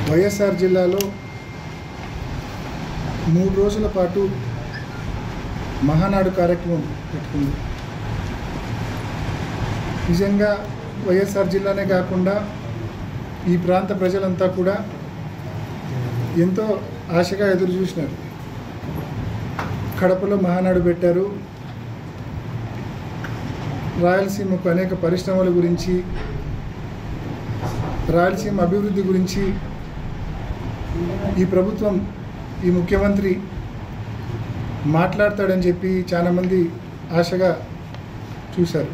వైఎస్ఆర్ జిల్లాలో 3 రోజుల పాటు మహానాడు కార్యక్రమం పెట్టుకుంది. నిజంగా వైఎస్ఆర్ జిల్లానే కాకుండా ఈ ప్రాంత ప్రజలంతా కూడా ఎంతో ఆశగా ఎదురు చూసినారు. కడపలో మహానాడు పెట్టారు. రాయలసీమకు అనేక పరిశ్రమల గురించి, రాయలసీమ అభివృద్ధి గురించి ఈ ప్రభుత్వం, ఈ ముఖ్యమంత్రి మాట్లాడతాడని చెప్పి చాలామంది ఆశగా చూశారు.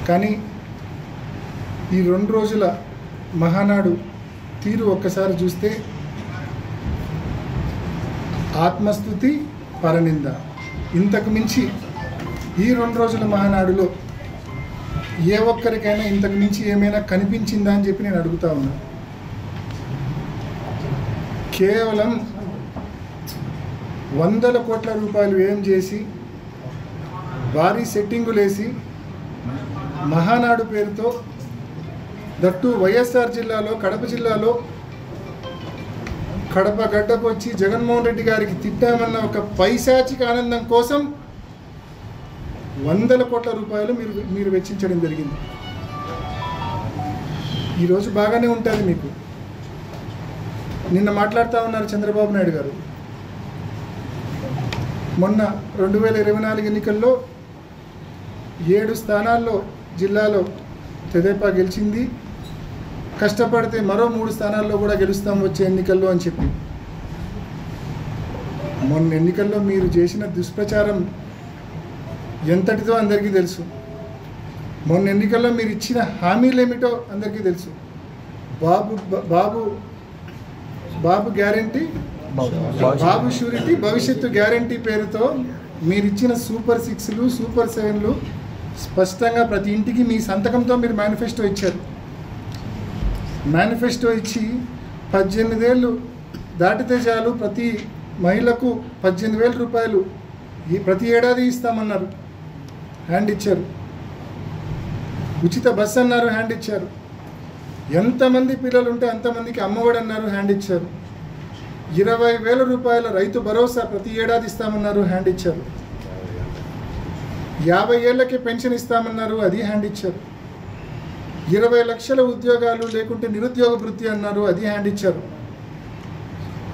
కానీ ఈ 2 రోజుల మహానాడు తీరు ఒక్కసారి చూస్తే ఆత్మస్తుతి, పరనింద. ఇంతకు మించి ఈ 2 రోజుల మహానాడులో ఏ ఒక్కరికైనా ఇంతకు మించి ఏమైనా కనిపించిందా అని చెప్పి నేను అడుగుతా ఉన్నాను. కేవలం 100 కోట్ల రూపాయలు వ్యయం చేసి భారీ సెట్టింగులేసి మహానాడు పేరుతో, దట్టు వైఎస్ఆర్ జిల్లాలో, కడప జిల్లాలో, కడప గడ్డకు వచ్చి జగన్మోహన్ రెడ్డి గారికి తిట్టామన్న ఒక పైశాచిక ఆనందం కోసం 100 కోట్ల రూపాయలు మీరు వెచ్చించడం జరిగింది. ఈరోజు బాగానే ఉంటుంది మీకు. నిన్న మాట్లాడుతూ ఉన్నారు చంద్రబాబు నాయుడు గారు. మొన్న 2024 ఎన్నికల్లో 7 స్థానాల్లో జిల్లాలో తెదేపా గెలిచింది. కష్టపడితే మరో 3 స్థానాల్లో కూడా గెలుస్తాం వచ్చే ఎన్నికల్లో అని చెప్పి. మొన్న ఎన్నికల్లో మీరు చేసిన దుష్ప్రచారం ఎంతటిదో అందరికీ తెలుసు. మొన్న ఎన్నికల్లో మీరు ఇచ్చిన హామీలు ఏమిటో అందరికీ తెలుసు. బాబు గ్యారంటీ, బాబు షూరిటీ, భవిష్యత్తు గ్యారంటీ పేరుతో మీరు ఇచ్చిన సూపర్ 6లు, సూపర్ 7లు స్పష్టంగా ప్రతి ఇంటికి మీ సంతకంతో మీరు మేనిఫెస్టో ఇచ్చారు. మేనిఫెస్టో ఇచ్చి 18 ఏళ్ళు దాటితే చాలు ప్రతి మహిళకు 18,000 రూపాయలు ప్రతి ఏడాది ఇస్తామన్నారు, హ్యాండ్ ఇచ్చారు. ఉచిత బస్సు అన్నారు, హ్యాండ్ ఇచ్చారు. ఎంతమంది పిల్లలు ఉంటే అంతమందికి అమ్మఒడి అన్నారు, హ్యాండ్ ఇచ్చారు. 20,000 రూపాయల రైతు భరోసా ప్రతి ఏడాది ఇస్తామన్నారు, హ్యాండ్ ఇచ్చారు. 50 ఏళ్ళకి పెన్షన్ ఇస్తామన్నారు, అది హ్యాండ్ ఇచ్చారు. 20 లక్షల ఉద్యోగాలు లేకుంటే నిరుద్యోగ వృత్తి అన్నారు, అది హ్యాండ్ ఇచ్చారు.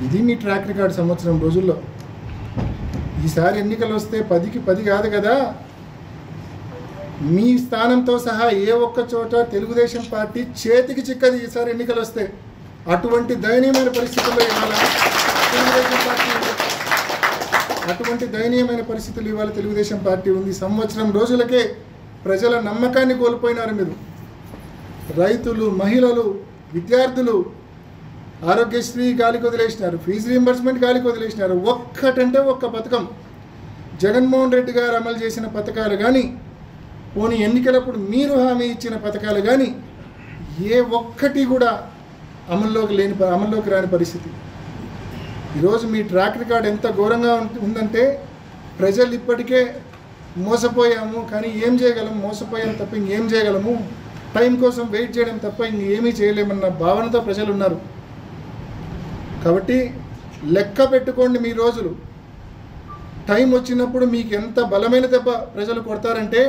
ఇది మీ ట్రాక్ రికార్డ్ సంవత్సరం రోజుల్లో. ఈసారి ఎన్నికలు వస్తే 10కి 10 కాదు కదా. మీ స్థానంతో సహా ఏ ఒక్క చోట తెలుగుదేశం పార్టీ చేతికి చిక్కది ఈసారి ఎన్నికలు వస్తే. అటువంటి దయనీయమైన పరిస్థితుల్లో ఇవాళ తెలుగుదేశం పార్టీ ఉంది. సంవత్సరం రోజులకే ప్రజల నమ్మకాన్ని కోల్పోయినారు మీరు. రైతులు, మహిళలు, విద్యార్థులు ఆరోగ్యశ్రీ గాలికి వదిలేసినారు, ఫీజు రీయింబర్స్మెంట్ గాలికి వదిలేసినారు. ఒక్కటంటే ఒక్క పథకం జగన్మోహన్ రెడ్డి గారు అమలు చేసిన పథకాలు కానీ, పోనీ ఎన్నికలప్పుడు మీరు హామీ ఇచ్చిన పథకాలు కానీ ఏ ఒక్కటి కూడా అమల్లోకి రాని పరిస్థితి. ఈరోజు మీ ట్రాక్ రికార్డ్ ఎంత ఘోరంగా ఉందంటే ప్రజలు ఇప్పటికే మోసపోయాము, కానీ ఏం చేయగలము, మోసపోయాము తప్ప ఇంకేం చేయగలము, టైం కోసం వెయిట్ చేయడం తప్ప ఇంకేమీ చేయలేమన్న భావనతో ప్రజలు ఉన్నారు. కాబట్టి లెక్క పెట్టుకోండి మీ రోజులు. టైం వచ్చినప్పుడు మీకు ఎంత బలమైన దెబ్బ ప్రజలు కొడతారంటే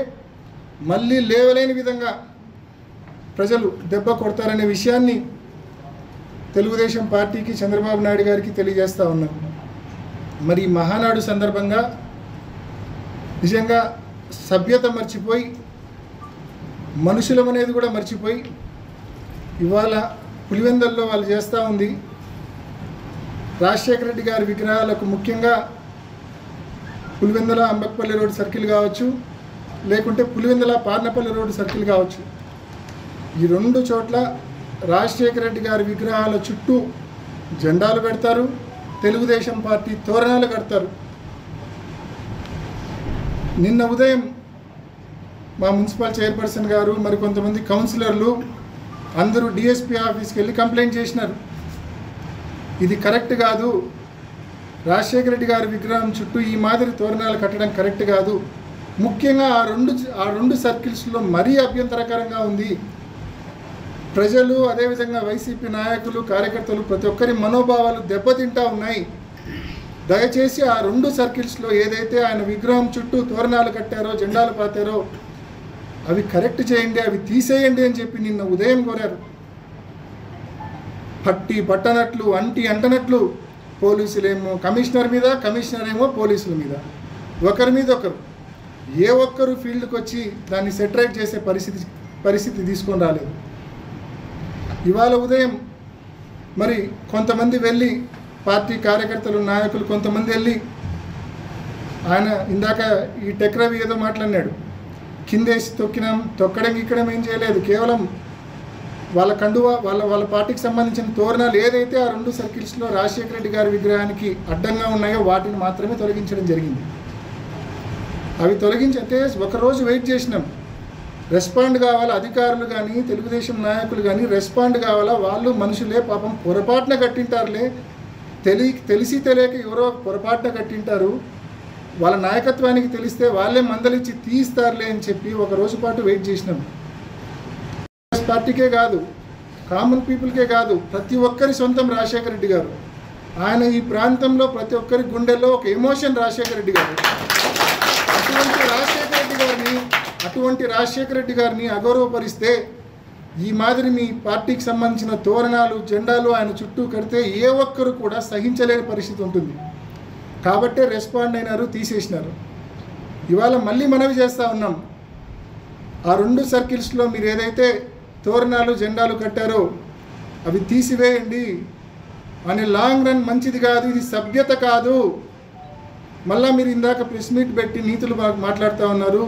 మళ్ళీ లేవలేని విధంగా ప్రజలు దెబ్బ కొడతారనే విషయాన్ని తెలుగుదేశం పార్టీకి, చంద్రబాబు నాయుడు గారికి తెలియజేస్తూ ఉన్నాం. మరి ఈ మహానాడు సందర్భంగా నిజంగా సభ్యత మర్చిపోయి, మనుషులం అనేది కూడా మర్చిపోయి ఇవాళ పులివెందల్లో వాళ్ళు చేస్తూ ఉంది. రాజశేఖర రెడ్డి గారి విగ్రహాలకు ముఖ్యంగా పులివెందల అంబక్పల్లి రోడ్ సర్కిల్ కావచ్చు, లేకుంటే పులివెందల పార్నపల్లి రోడ్ సర్కిల్ కావచ్చు, ఈ 2 చోట్ల రాజశేఖర రెడ్డి గారి విగ్రహాల చుట్టూ జెండాలు పెడతారు, తెలుగుదేశం పార్టీ తోరణాలు కడతారు. నిన్న ఉదయం మా మున్సిపల్ చైర్పర్సన్ గారు, మరికొంతమంది కౌన్సిలర్లు అందరూ డిఎస్పీ ఆఫీస్కి వెళ్ళి కంప్లైంట్ చేసినారు. ఇది కరెక్ట్ కాదు, రాజశేఖర రెడ్డి గారి విగ్రహం చుట్టూ ఈ మాదిరి తోరణాలు కట్టడం కరెక్ట్ కాదు, ముఖ్యంగా ఆ రెండు సర్కిల్స్లో మరీ అభ్యంతరకరంగా ఉంది, ప్రజలు అదేవిధంగా వైసీపీ నాయకులు కార్యకర్తలు ప్రతి ఒక్కరి మనోభావాలు దెబ్బతింటా ఉన్నాయి. దయచేసి ఆ 2 సర్కిల్స్లో ఏదైతే ఆయన విగ్రహం చుట్టూ తోరణాలు కట్టారో జెండాలు పాతారో అవి కరెక్ట్ చేయండి, అవి తీసేయండి అని చెప్పి నిన్న ఉదయం కోరారు. పట్టి పట్టనట్లు అంటనట్లు పోలీసులేమో కమిషనర్ మీద, కమిషనర్ ఏమో పోలీసుల మీద, ఒకరి మీద ఒకరు, ఏ ఒక్కరు ఫీల్డ్కి వచ్చి దాన్ని సెటరేట్ చేసే పరిస్థితి తీసుకొని రాలేదు. ఇవాళ ఉదయం మరి కొంతమంది వెళ్ళి పార్టీ కార్యకర్తలు నాయకులు కొంతమంది వెళ్ళి ఆయన ఇందాక ఈ టెక్రవి ఏదో మాట్లాడినాడు, కిందేసి తొక్కడం ఇక్కడం ఏం చేయలేదు. కేవలం వాళ్ళ కండువా వాళ్ళ పార్టీకి సంబంధించిన తోరణాలు ఏదైతే ఆ 2 సర్కిల్స్లో రాజశేఖర రెడ్డి గారి విగ్రహానికి అడ్డంగా ఉన్నాయో వాటిని మాత్రమే తొలగించడం జరిగింది. అవి తొలగించంటే ఒకరోజు వెయిట్ చేసినాం. రెస్పాండ్ కావాలా అధికారులు కానీ తెలుగుదేశం నాయకులు కానీ రెస్పాండ్ కావాలా. వాళ్ళు మనుషులే, పాపం పొరపాటున కట్టింటారులే, తెలిసి తెలియక ఎవరో పొరపాటున కట్టింటారు, వాళ్ళ నాయకత్వానికి తెలిస్తే వాళ్ళే మందలిచ్చి తీస్తారులే అని చెప్పి ఒక రోజు పాటు వెయిట్ చేసినాం. పార్టీకే కాదు, కామన్ పీపుల్కే కాదు, ప్రతి ఒక్కరి సొంతం రాజశేఖర రెడ్డి గారు. ఆయన ఈ ప్రాంతంలో ప్రతి ఒక్కరి గుండెల్లో ఒక ఎమోషన్ రాజశేఖర రెడ్డి గారు. అటువంటి రాజశేఖర రెడ్డి గారిని అగౌరవపరిస్తే ఈ మాదిరి మీ పార్టీకి సంబంధించిన తోరణాలు జెండాలు ఆయన చుట్టూ కడితే ఏ ఒక్కరు కూడా సహించలేని పరిస్థితి ఉంటుంది. కాబట్టే రెస్పాండ్ అయినారు, తీసేసినారు. ఇవాళ మళ్ళీ మనవి చేస్తూ ఉన్నాం, ఆ 2 సర్కిల్స్లో మీరు ఏదైతే తోరణాలు జెండాలు కట్టారో అవి తీసివేయండి. అని లాంగ్ రన్ మంచిది కాదు, ఇది సభ్యత కాదు. మళ్ళీ మీరు ఇందాక ప్రెస్ మీట్ పెట్టి నీతులు మాట్లాడుతూ ఉన్నారు,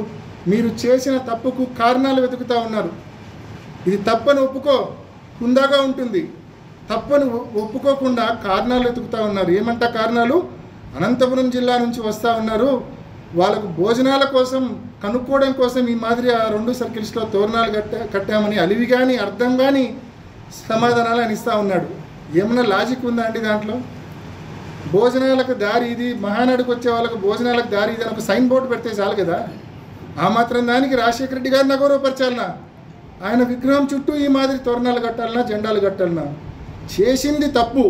మీరు చేసిన తప్పుకు కారణాలు వెతుకుతూ ఉన్నారు. ఇది తప్పని ఒప్పుకో హుందాగా ఉంటుంది, తప్పని ఒప్పుకోకుండా కారణాలు వెతుకుతూ ఉన్నారు. ఏమంట కారణాలు? అనంతపురం జిల్లా నుంచి వస్తూ ఉన్నారు, వాళ్ళకు భోజనాల కోసం కనుక్కోవడం కోసం ఈ మాదిరి ఆ 2 సర్కిల్స్లో తోరణాలు కట్టామని అలివి కానీ అర్థం కానీ సమాధానాలు అని ఇస్తూ ఉన్నాడు. ఏమన్నా లాజిక్ ఉందా అండి దాంట్లో? భోజనాలకు దారి ఇది, మహానాడుకు వచ్చే వాళ్ళకు భోజనాలకు దారి ఇది అని ఒక సైన్ బోర్డు పెడితే చాలు కదా. ఆ మాత్రం దానికి రాజశేఖర రెడ్డి గారిని అగౌరవపరచాలనా? ఆయన విగ్రహం చుట్టూ ఈ మాదిరి తోరణాలు కట్టాలన్నా జెండాలు కట్టాలన్నా? చేసింది తప్పు,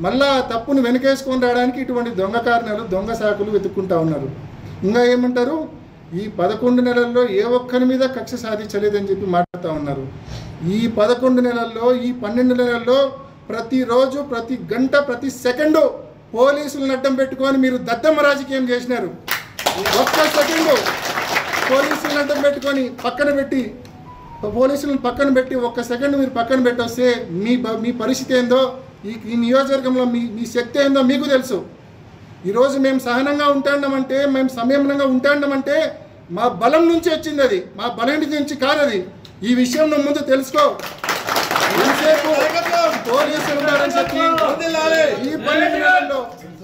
మళ్ళా ఆ తప్పును వెనకేసుకొని రావడానికి ఇటువంటి దొంగ కారణాలు దొంగ సాకులు వెతుక్కుంటా ఉన్నారు. ఇంకా ఏమంటారు, ఈ 11 నెలల్లో ఏ ఒక్కరి మీద కక్ష సాధించలేదని చెప్పి మాట్లాడుతూ ఉన్నారు. ఈ 11 నెలల్లో ఈ 12 నెలల్లో ప్రతిరోజు ప్రతి గంట ప్రతి సెకండు పోలీసులను అడ్డం పెట్టుకొని మీరు దద్దమ్మ రాజకీయం చేసినారు. ఒక్క సెకండు పోలీసులను అడ్డం పెట్టుకొని పోలీసులను పక్కన పెట్టి ఒక్క సెకండ్ మీరు పక్కన పెట్టొస్తే మీ పరిస్థితి ఏందో, ఈ నియోజకవర్గంలో మీ శక్తి ఏందో మీకు తెలుసు. ఈరోజు మేము సహనంగా ఉంటాండమంటే, మేము సంయమనంగా ఉంటాండమంటే మా బలం నుంచి వచ్చింది, అది మా బలం నుంచి కాదు. అది ఈ విషయం నువ్వు ముందు తెలుసుకో. పోలీసులు ఈ 12 నెలల్లో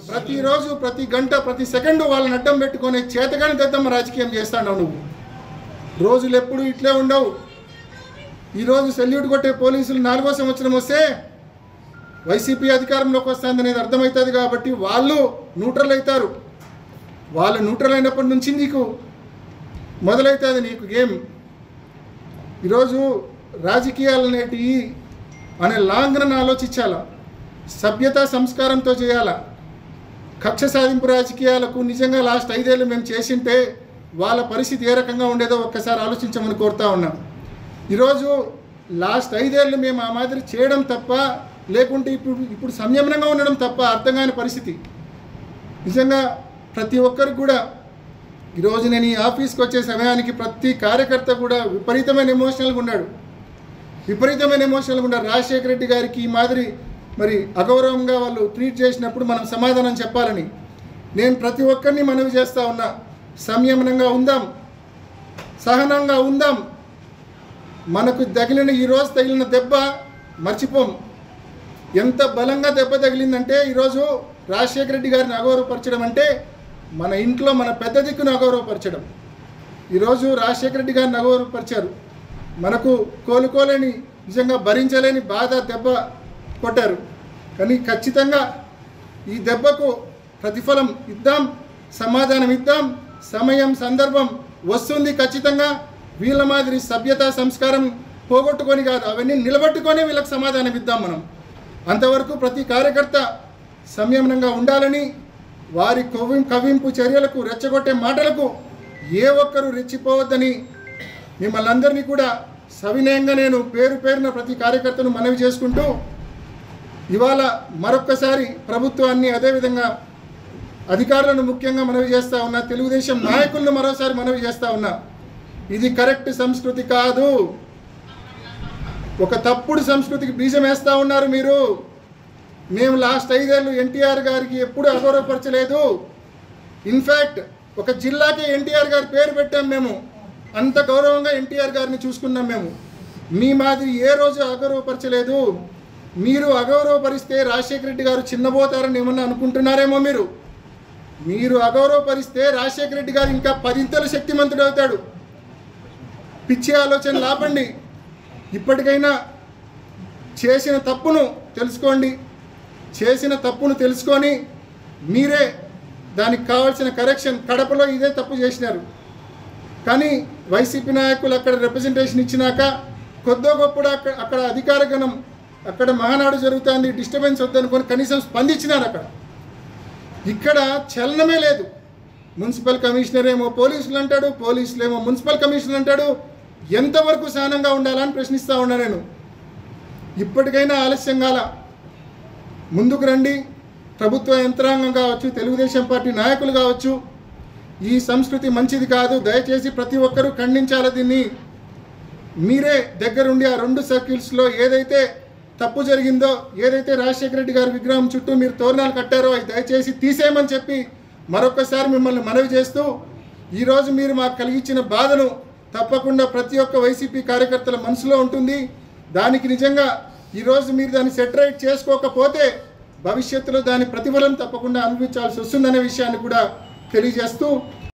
ప్రతిరోజు ప్రతి గంట ప్రతి సెకండు వాళ్ళని అడ్డం పెట్టుకొని చేతగాని దద్దమ్మ రాజకీయం చేస్తాడు నువ్వు. రోజులు ఎప్పుడు ఇట్లే ఉండవు. ఈరోజు సెల్యూట్ కొట్టే పోలీసులు 4వ సంవత్సరం వస్తే వైసీపీ అధికారంలోకి వస్తుంది అనేది అర్థమవుతుంది కాబట్టి వాళ్ళు న్యూట్రల్ అవుతారు. వాళ్ళు న్యూట్రల్ అయినప్పటి నుంచి నీకు మొదలవుతుంది నీకు గేమ్. ఈరోజు రాజకీయాలు అనేటివి అనే లాంగ్ రన్ ఆలోచించాలా, సభ్యత సంస్కారంతో చేయాలా. కక్ష సాధింపు రాజకీయాలకు నిజంగా లాస్ట్ 5 ఏళ్ళు మేము చేసింటే వాళ్ళ పరిస్థితి ఏ రకంగా ఉండేదో ఒక్కసారి ఆలోచించమని కోరుతా ఉన్నాం. ఈరోజు లాస్ట్ 5 ఏళ్ళు మేము ఆ మాదిరి చేయడం తప్ప, లేకుంటే ఇప్పుడు సంయమనంగా ఉండడం తప్ప అర్థం కాని పరిస్థితి. నిజంగా ప్రతి ఒక్కరికి కూడా ఈరోజు నేను ఈ ఆఫీస్కి వచ్చే సమయానికి ప్రతి కార్యకర్త కూడా విపరీతమైన ఎమోషనల్గా ఉన్నాడు. రాజశేఖర రెడ్డి గారికి ఈ మాదిరి మరి అగౌరవంగా వాళ్ళు ట్రీట్ చేసినప్పుడు మనం సమాధానం చెప్పాలని నేను ప్రతి ఒక్కరిని మనవి చేస్తూ ఉన్నా. సంయమనంగా ఉందాం, సహనంగా ఉందాం. మనకు ఈరోజు తగిలిన దెబ్బ మర్చిపోం. ఎంత బలంగా దెబ్బ తగిలిందంటే ఈరోజు రాజశేఖర రెడ్డి గారిని అగౌరవపరచడం అంటే మన ఇంట్లో మన పెద్ద దిక్కును అగౌరవపరచడం. ఈరోజు రాజశేఖర రెడ్డి గారిని అగౌరవపరిచారు. మనకు కోలుకోలేని నిజంగా భరించలేని బాధ దెబ్బ కొట్టారు. కానీ ఖచ్చితంగా ఈ దెబ్బకు ప్రతిఫలం ఇద్దాం, సమాధానం ఇద్దాం. సమయం సందర్భం వస్తుంది ఖచ్చితంగా. వీళ్ళ మాదిరి సభ్యత సంస్కారం పోగొట్టుకొని కాదు, అవన్నీ నిలబెట్టుకొని వీళ్ళకి సమాధానం ఇద్దాం మనం. అంతవరకు ప్రతి కార్యకర్త సంయమనంగా ఉండాలని, వారి కవింపు చర్యలకు, రెచ్చగొట్టే మాటలకు ఏ ఒక్కరూ రెచ్చిపోవద్దని మిమ్మల్ని అందరినీ కూడా సవినయంగా నేను పేరు పేరున ప్రతి కార్యకర్తను మనవి చేసుకుంటూ, ఇవాళ మరొక్కసారి ప్రభుత్వాన్ని, అదేవిధంగా అధికారులను ముఖ్యంగా మనవి చేస్తూ ఉన్నా, తెలుగుదేశం నాయకులను మరోసారి మనవి చేస్తూ ఉన్నా, ఇది కరెక్ట్ సంస్కృతి కాదు. ఒక తప్పుడు సంస్కృతికి బీజం వేస్తూ ఉన్నారు మీరు. మేము లాస్ట్ 5 ఏళ్ళు ఎన్టీఆర్ గారికి ఎప్పుడు అగౌరవపరచలేదు. ఇన్ఫ్యాక్ట్ ఒక జిల్లాకే ఎన్టీఆర్ గారి పేరు పెట్టాం మేము. అంత గౌరవంగా ఎన్టీఆర్ గారిని చూసుకున్నాం మేము. మీ మాదిరి ఏ రోజు అగౌరవపరచలేదు. మీరు అగౌరవపరిస్తే రాజశేఖర రెడ్డి గారు చిన్నబోతారని ఏమన్నా అనుకుంటున్నారేమో మీరు. మీరు అగౌరవపరిస్తే రాజశేఖర రెడ్డి గారు ఇంకా 10 శక్తిమంతుడు అవుతాడు. పిచ్చి ఆలోచనలు ఆపండి. ఇప్పటికైనా చేసిన తప్పును తెలుసుకోండి. చేసిన తప్పును తెలుసుకొని మీరే దానికి కావాల్సిన కరెక్షన్. కడపలో ఇదే తప్పు చేసినారు, కానీ వైసీపీ నాయకులు అక్కడ రిప్రజెంటేషన్ ఇచ్చినాక కొద్దో గొప్ప అక్కడ అధికార గణం, అక్కడ మహానాడు జరుగుతుంది, డిస్టర్బెన్స్ వద్దనుకొని కనీసం స్పందించినారు. అక్కడ ఇక్కడ చలనమే లేదు. మున్సిపల్ కమిషనర్ ఏమో పోలీసులు అంటాడు, పోలీసులు ఏమో మున్సిపల్ కమిషనర్ అంటాడు. ఎంతవరకు సహనంగా ఉండాలని ప్రశ్నిస్తూ ఉన్నా నేను. ఇప్పటికైనా ఆలస్యం కాల, ముందుకు రండి. ప్రభుత్వ యంత్రాంగం కావచ్చు, తెలుగుదేశం పార్టీ నాయకులు కావచ్చు, ఈ సంస్కృతి మంచిది కాదు. దయచేసి ప్రతి ఒక్కరూ ఖండించాలి దీన్ని. మీరే దగ్గరుండి ఆ 2 సర్కిల్స్లో ఏదైతే తప్పు జరిగిందో, ఏదైతే రాజశేఖర రెడ్డి గారి విగ్రహం చుట్టూ మీరు తోరణాలు కట్టారో అది దయచేసి తీసేయమని చెప్పి మరొకసారి మిమ్మల్ని మనవి చేస్తూ, ఈరోజు మీరు మాకు కలిగించిన బాధను తప్పకుండా ప్రతి ఒక్క వైసీపీ కార్యకర్తల మనసులో ఉంటుంది. దానికి నిజంగా ఈరోజు మీరు దాన్ని సెటరైట్ చేసుకోకపోతే భవిష్యత్తులో దాని ప్రతిఫలం తప్పకుండా అనుభవించాల్సి వస్తుందనే విషయాన్ని కూడా తెలియజేస్తూ